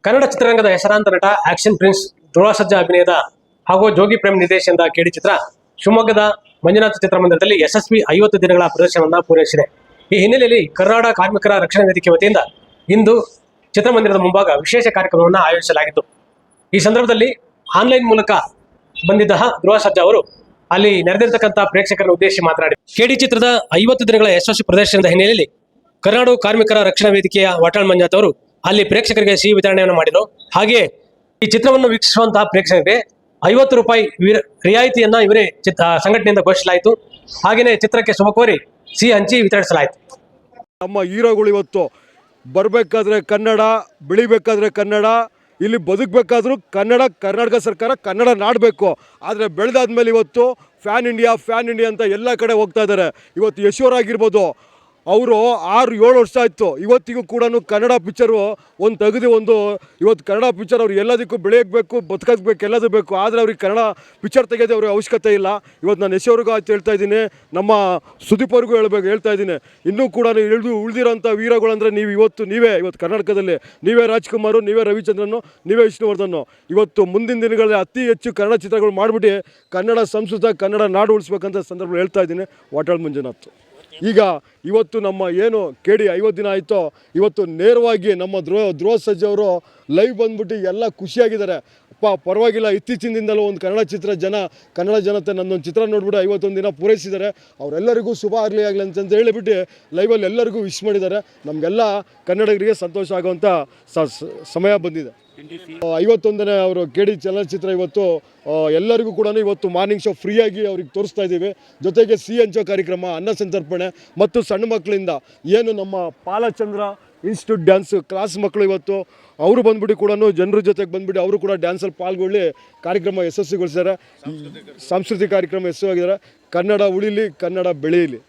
ಕನ್ನಡ ಚಿತ್ರರಂಗದ ಹೆಸರಾಂತ ನಟ ಆಕ್ಷನ್ ಪ್ರಿನ್ಸ್ ಧ್ರುವ ಸರ್ಜಾ ಅಭಿನಯದ ಹಾಗೂ ಜೋಗಿ ಪ್ರೇಮ್ ನಿರ್ದೇಶನದ ಕೇಡಿ ಚಿತ್ರ ಶಿವಮೊಗ್ಗದ ಮಂಜುನಾಥ ಚಿತ್ರಮಂದಿರದಲ್ಲಿ ಯಶಸ್ವಿ 50 ದಿನಗಳ ಪ್ರದರ್ಶನವನ್ನು ಪೂರೈಸಿದೆ. ಈ ಹಿನ್ನೆಲೆಯಲ್ಲಿ ಕರ್ನಾಟಕ ಕಾರ್ಮಿಕರ ರಕ್ಷಣಾ ವೇದಿಕೆ ವತಿಯಿಂದ ಇಂದು ಚಿತ್ರಮಂದಿರದ ಮುಂಭಾಗ ವಿಶೇಷ ಕಾರ್ಯಕ್ರಮವನ್ನು ಆಯೋಜಿಸಲಾಗಿತ್ತು. ಈ ಸಂದರ್ಭದಲ್ಲಿ ಆನ್ಲೈನ್ ಮೂಲಕ ಬಂದಿದ್ದ ಧ್ರುವ ಸರ್ಜಾ ಅವರು ಅಲ್ಲಿ ನೆರೆದಿರ್ತಕ್ಕಂಥ ಪ್ರೇಕ್ಷಕರನ್ನು ಉದ್ದೇಶಿಸಿ ಮಾತನಾಡಿ ಕೇಡಿ ಚಿತ್ರದ 50 ದಿನಗಳ ಯಶಸ್ವಿ ಪ್ರದರ್ಶನದ ಹಿನ್ನೆಲೆಯಲ್ಲಿ ಕರ್ನಾಟಕ ಕಾರ್ಮಿಕರ ರಕ್ಷಣಾ ವೇದಿಕೆಯ ವಾಟಾಳ್ ಮಂಜುನಾಥ್ ಅವರು ಅಲ್ಲಿ ಪ್ರೇಕ್ಷಕರಿಗೆ ಸಿಹಿ ವಿತರಣೆಯನ್ನು ಮಾಡಿದರು. ಹಾಗೆಯೇ ಈ ಚಿತ್ರವನ್ನು ವೀಕ್ಷಿಸುವಂತಹ ಪ್ರೇಕ್ಷಕರಿಗೆ 50 ರೂಪಾಯಿ ರಿಯಾಯಿತಿಯನ್ನ ಇವರೇ ಸಂಘಟನೆಯಿಂದ ಘೋಷಿಸಲಾಯಿತು. ಹಾಗೆಯೇ ಚಿತ್ರಕ್ಕೆ ಶುಭ ಕೋರಿ ಸಿಹಿ ಹಂಚಿ ವಿತರಿಸಲಾಯಿತು. ನಮ್ಮ ಹೀರೋಗಳು ಇವತ್ತು ಬರಬೇಕಾದ್ರೆ ಕನ್ನಡ, ಬೆಳಿಬೇಕಾದ್ರೆ ಕನ್ನಡ, ಇಲ್ಲಿ ಬದುಕಬೇಕಾದ್ರೂ ಕನ್ನಡ, ಕರ್ನಾಟಕ ಸರ್ಕಾರ ಕನ್ನಡ ನಾಡಬೇಕು. ಆದರೆ ಬೆಳೆದಾದ್ಮೇಲೆ ಇವತ್ತು ಫ್ಯಾನ್ ಇಂಡಿಯಾ ಅಂತ ಎಲ್ಲ ಕಡೆ ಹೋಗ್ತಾ ಇದ್ದಾರೆ. ಇವತ್ತು ಯಶೋರ್ ಆಗಿರ್ಬೋದು, ಅವರು 6-7 ವರ್ಷ ಆಯಿತು, ಇವತ್ತಿಗೂ ಕೂಡ ಕನ್ನಡ ಪಿಕ್ಚರು ಇವತ್ತು ಕನ್ನಡ ಪಿಕ್ಚರ್ ಅವ್ರು ಎಲ್ಲದಕ್ಕೂ ಬೆಳೆಯಬೇಕು, ಬದುಕಬೇಕು, ಎಲ್ಲದೂ ಬೇಕು. ಆದರೆ ಅವ್ರಿಗೆ ಕನ್ನಡ ಪಿಕ್ಚರ್ ತೆಗೆಯೋದು ಅವ್ರಿಗೆ ಅವಶ್ಯಕತೆ ಇಲ್ಲ. ಇವತ್ತು ನಾನು ಯಶೋರ್ಗೂ ಆಯ್ತು ಹೇಳ್ತಾ ಇದ್ದೀನಿ, ನಮ್ಮ ಸುದೀಪ್ ಅವ್ರಿಗೂ ಹೇಳ್ತಾ ಇದ್ದೀನಿ, ಇನ್ನೂ ಕೂಡ ಉಳಿದಿರೋಂಥ ವೀರಗಳಂದರೆ ನೀವೇ ಇವತ್ತು ಕರ್ನಾಟಕದಲ್ಲಿ ನೀವೇ ರಾಜ್ಕುಮಾರು, ನೀವೇ ರವಿಚಂದ್ರನು, ನೀವೇ ವಿಷ್ಣುವರ್ಧನ್. ಇವತ್ತು ಮುಂದಿನ ದಿನಗಳಲ್ಲಿ ಅತಿ ಹೆಚ್ಚು ಕನ್ನಡ ಚಿತ್ರಗಳು ಮಾಡಿಬಿಟ್ಟು ಕನ್ನಡ ಸಂಸ್ಕೃತ, ಕನ್ನಡ ನಾಡು ಉಳಿಸ್ಬೇಕಂತ ಸಂದರ್ಭದಲ್ಲಿ ಹೇಳ್ತಾ ಇದ್ದೀನಿ. ವಾಟಾಳ್ ಮಂಜುನಾಥ್. ಈಗ ಇವತ್ತು ನಮ್ಮ ಏನು ಕೇಡಿ 50 ದಿನ ಆಯಿತೋ, ಇವತ್ತು ನೇರವಾಗಿ ನಮ್ಮ ಧ್ರುವ ಸರ್ಜಾ ಅವರು ಲೈವ್ ಬಂದ್ಬಿಟ್ಟು ಎಲ್ಲ ಖುಷಿಯಾಗಿದ್ದಾರೆ. ಪರವಾಗಿಲ್ಲ, ಇತ್ತೀಚಿನ ದಿನದಲ್ಲೂ ಒಂದು ಕನ್ನಡ ಜನತೆ ನನ್ನೊಂದು ಚಿತ್ರ ನೋಡ್ಬಿಟ್ಟು 51 ದಿನ ಪೂರೈಸಿದ್ದಾರೆ. ಅವರೆಲ್ಲರಿಗೂ ಶುಭ ಆಗಲಿ ಅಂತ ಹೇಳಿಬಿಟ್ಟು ಲೈವಲ್ಲಿ ಎಲ್ಲರಿಗೂ ವಿಶ್ ಮಾಡಿದ್ದಾರೆ. ನಮಗೆಲ್ಲ ಕನ್ನಡಿಗರಿಗೆ ಸಂತೋಷ ಆಗುವಂಥ ಸಮಯ ಬಂದಿದೆ. 51ನೇ ಅವರು ಕೇಡಿ ಚಲನಚಿತ್ರ ಇವತ್ತು ಎಲ್ಲರಿಗೂ ಕೂಡ ಇವತ್ತು ಮಾರ್ನಿಂಗ್ ಶೋ ಫ್ರೀಯಾಗಿ ಅವ್ರಿಗೆ ತೋರಿಸ್ತಾ ಇದ್ದೀವಿ. ಜೊತೆಗೆ ಸಿಹಿ ಹಂಚೋ ಕಾರ್ಯಕ್ರಮ, ಅನ್ನ ಸಂತರ್ಪಣೆ ಮತ್ತು ಸಣ್ಣ ಮಕ್ಕಳಿಂದ ಏನು ನಮ್ಮ ಪಾಲಚಂದ್ರ ಇನ್ಸ್ಟಿಟ್ಯೂಟ್ ಡ್ಯಾನ್ಸ್ ಕ್ಲಾಸ್ ಮಕ್ಕಳು ಇವತ್ತು ಅವರು ಬಂದ್ಬಿಟ್ಟು ಕೂಡ ಜನರ ಜೊತೆಗೆ ಬಂದ್ಬಿಟ್ಟು ಅವರು ಕೂಡ ಡ್ಯಾನ್ಸಲ್ಲಿ ಪಾಲ್ಗೊಳ್ಳಿ ಕಾರ್ಯಕ್ರಮ ಯಶಸ್ವಿಗೊಳಿಸಿದ್ದಾರೆ. ಸಾಂಸ್ಕೃತಿಕ ಕಾರ್ಯಕ್ರಮ ಯಶಸ್ವಿಯಾಗಿದ್ದಾರೆ. ಕನ್ನಡ ಉಳಿಲಿ, ಕನ್ನಡ ಬೆಳೆಯಲಿ.